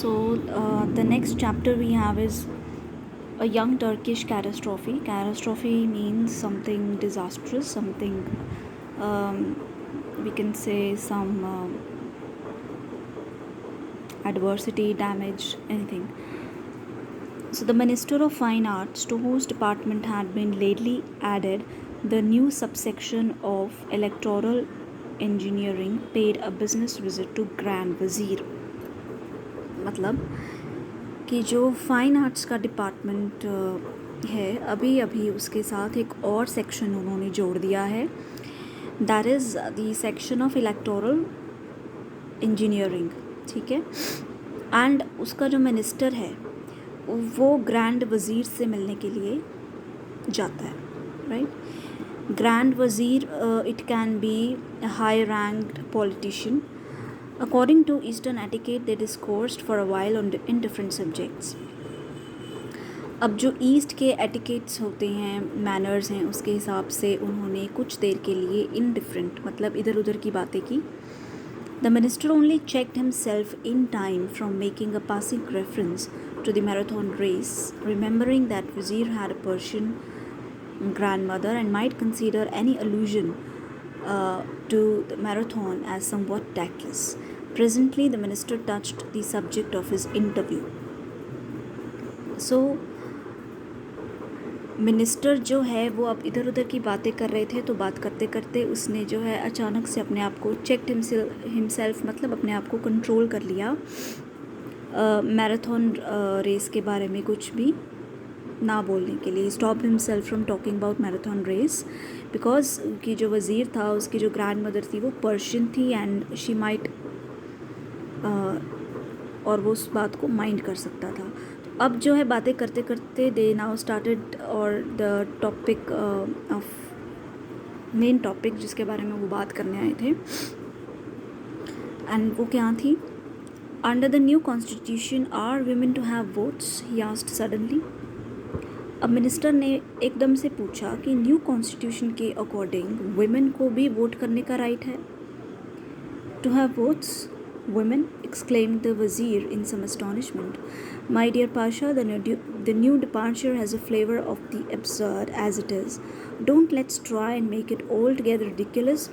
The next chapter we have is a young Turkish catastrophe. Catastrophe means something disastrous, something we can say some adversity, damage, anything. So, the Minister of Fine Arts, to whose department had been lately added the new subsection of electoral engineering, paid a business visit to Grand Wazir. मतलब कि जो fine arts का department है अभी अभी उसके साथ एक और सेक्शन उन्होंने जोड़ दिया है, that is the section of electoral engineering. ठीक है. एंड उसका जो मिनिस्टर है वो ग्रैंड वज़ीर से मिलने के लिए जाता है, राइट. ग्रैंड वज़ीर, it can be a high ranked politician. According to Eastern etiquette, they discoursed for a while in different subjects. अब जो ईस्ट के एटिकेट्स होते हैं, मैनर्स हैं, उसके हिसाब से उन्होंने कुछ देर के लिए इन डिफरेंट मतलब इधर उधर की बातें की. The minister only checked himself in time from making a passing reference to the marathon race, remembering that Wazir had a Persian grandmother and might consider any allusion to the marathon as somewhat tactless. Presently, the minister touched the subject of his interview. So, minister जो है वो अब इधर उधर की बातें कर रहे थे, तो बात करते करते उसने जो है अचानक से अपने आप को चेक्ड हिमसेल्फ मतलब अपने आप को कंट्रोल कर लिया मैराथन रेस के बारे में कुछ भी ना बोलने के लिए. Stop himself from talking about marathon race because कि जो वज़ीर था उसकी जो ग्रैंड मदर थी वो पर्शियन थी एंड शी माइट और वो उस बात को माइंड कर सकता था. अब जो है बातें करते करते दे नाउ स्टार्टेड और the topic of main topic जिसके बारे में वो बात करने आए थे, एंड वो क्या थी. Under the new constitution are women to have votes, he asked suddenly. अब मिनिस्टर ने एकदम से पूछा कि न्यू कॉन्स्टिट्यूशन के अकॉर्डिंग वुमेन को भी वोट करने का राइट है. To have votes, women, exclaimed the Wazir in some astonishment. My dear Pasha, the new departure has a flavor of the absurd as it is. Don't let's try and make it altogether ridiculous.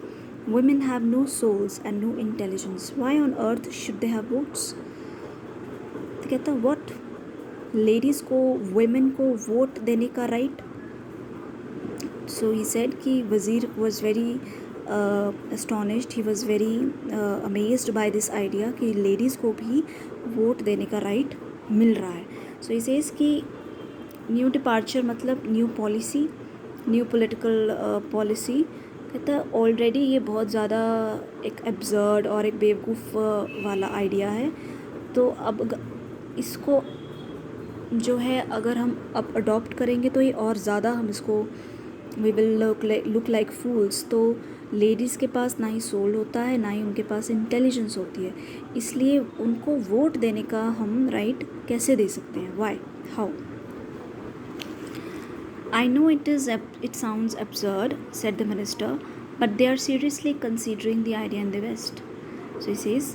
Women have no souls and no intelligence. Why on earth should they have votes? तो कहता what? Ladies को, women को vote देने का right? So he said कि Wazir was very astonished, he was very amazed by this idea कि ladies को भी वोट देने का राइट मिल रहा है. सो he says कि न्यू डिपार्चर मतलब new policy, new political policy. कहता है ऑलरेडी ये बहुत ज़्यादा एक एब्जर्ड और एक बेवकूफ़ वाला आइडिया है, तो अब इसको जो है अगर हम अब अडॉप्ट करेंगे तो ये और ज़्यादा हम इसको वी विल लुक लाइक फूल्स. तो लेडीज़ के पास ना ही सोल होता है ना ही उनके पास इंटेलिजेंस होती है, इसलिए उनको वोट देने का हम राइट कैसे दे सकते हैं. Why, how? I know it sounds absurd, said the minister, but they are seriously considering the idea in the West. So he says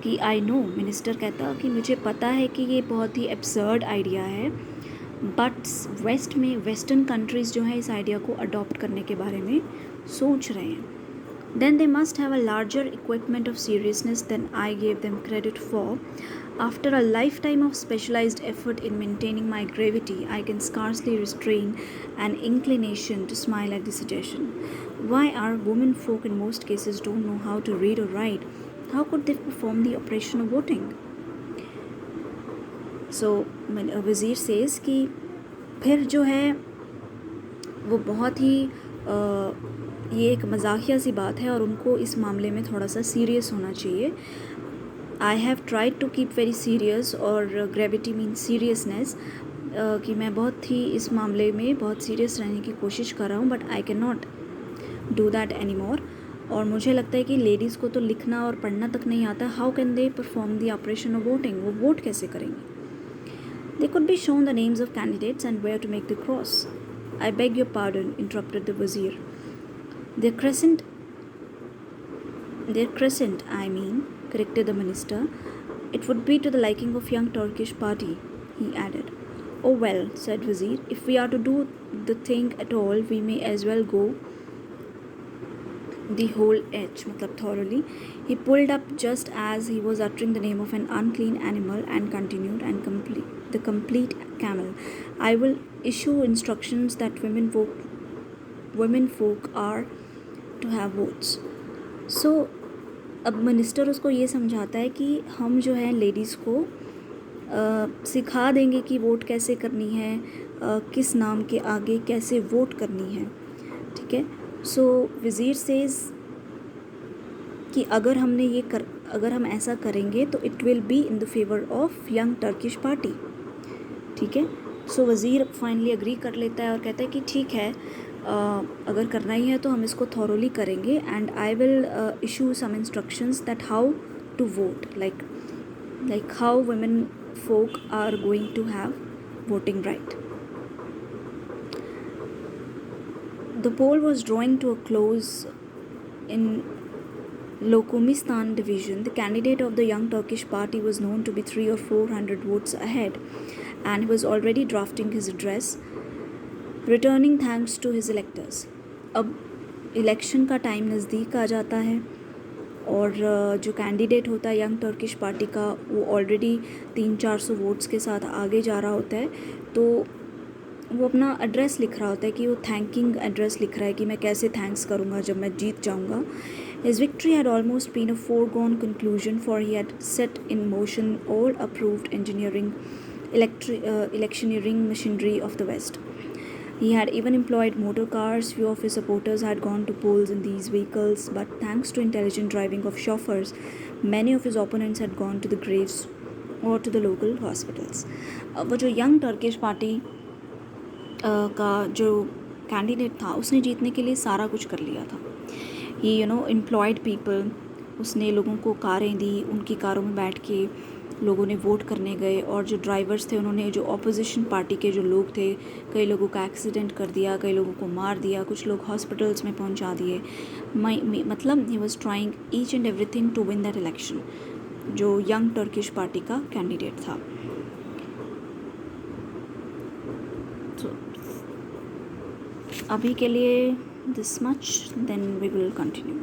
कि I know, मिनिस्टर कहता कि मुझे पता है कि ये बहुत ही absurd आइडिया है, बट वेस्ट में वेस्टर्न कंट्रीज़ जो है इस आइडिया को अडॉप्ट करने के बारे में सोच रहे हैं. Then they must have a larger equipment of seriousness than I gave them credit for. After a lifetime of specialized effort in maintaining my gravity, I can scarcely restrain an inclination to smile at the suggestion. Why are women folk in most cases don't know how to read or write? How could they perform the operation of voting? So, वज़ीर says कि फिर जो है वो बहुत ही ये एक मजाकिया सी बात है और उनको इस मामले में थोड़ा सा सीरियस होना चाहिए. I have tried to keep very serious, और ग्रेविटी मीन सीरियसनेस, कि मैं बहुत ही इस मामले में बहुत सीरियस रहने की कोशिश कर रहा हूँ, but I can not do that any more. और मुझे लगता है कि लेडीज़ को तो लिखना और पढ़ना तक नहीं आता. How can they perform the operation of voting? वो वोट कैसे करेंगे? They could be shown the names of candidates and where to make the cross. I beg your pardon, interrupted the वज़ीर. Their crescent, I mean, corrected the minister. It would be to the liking of young Turkish party, he added. Oh well, said Wazir, if we are to do the thing at all, we may as well go the whole edge, matlab thoroughly. He pulled up just as he was uttering the name of an unclean animal and continued, and the complete camel. I will issue instructions that women folk are to have votes. So अब minister उसको ये समझाता है कि हम जो है ladies को सिखा देंगे कि वोट कैसे करनी है, किस नाम के आगे कैसे वोट करनी है, ठीक है. सो वज़ीर सेज़ कि अगर हम ऐसा करेंगे तो it will be in the favour of young Turkish party, ठीक है. सो वज़ीर फाइनली अग्री कर लेता है और कहता है कि ठीक है, अगर करना ही है तो हम इसको थॉरोली करेंगे, and I will issue some instructions that how to vote, like how women folk are going to have voting right. The poll was drawing to a close in Lokumistan division. The candidate of the Young Turkish Party was known to be 300 or 400 votes ahead, and he was already drafting his address, returning thanks to his electors. अब election का time नज़दीक आ जाता है और जो candidate होता है young Turkish party का वो ऑलरेडी 300-400 वोट्स के साथ आगे जा रहा होता है. तो वो अपना एड्रेस लिख रहा होता है कि वो थैंकिंग एड्रेस लिख रहा है कि मैं कैसे थैंक्स करूँगा जब मैं जीत जाऊँगा. His victory had almost been a foregone conclusion, for he had set in motion all approved electioneering machinery of the West. He had even employed motor cars. Few of his supporters had gone to polls in these vehicles, but thanks to intelligent driving of chauffeurs, many of his opponents had gone to the graves or to the local hospitals. वो जो young Turkish party का जो candidate था उसने जीतने के लिए सारा कुछ कर लिया था. ही एम्प्लॉयड पीपल, उसने लोगों को कारें दी, उनकी कारों में बैठ के लोगों ने वोट करने गए, और जो ड्राइवर्स थे उन्होंने जो ऑपोजिशन पार्टी के जो लोग थे, कई लोगों का एक्सीडेंट कर दिया, कई लोगों को मार दिया, कुछ लोग हॉस्पिटल्स में पहुंचा दिए. मतलब he was trying each and everything to win that election, जो यंग टर्किश पार्टी का कैंडिडेट था. तो अभी के लिए this much, then we will continue.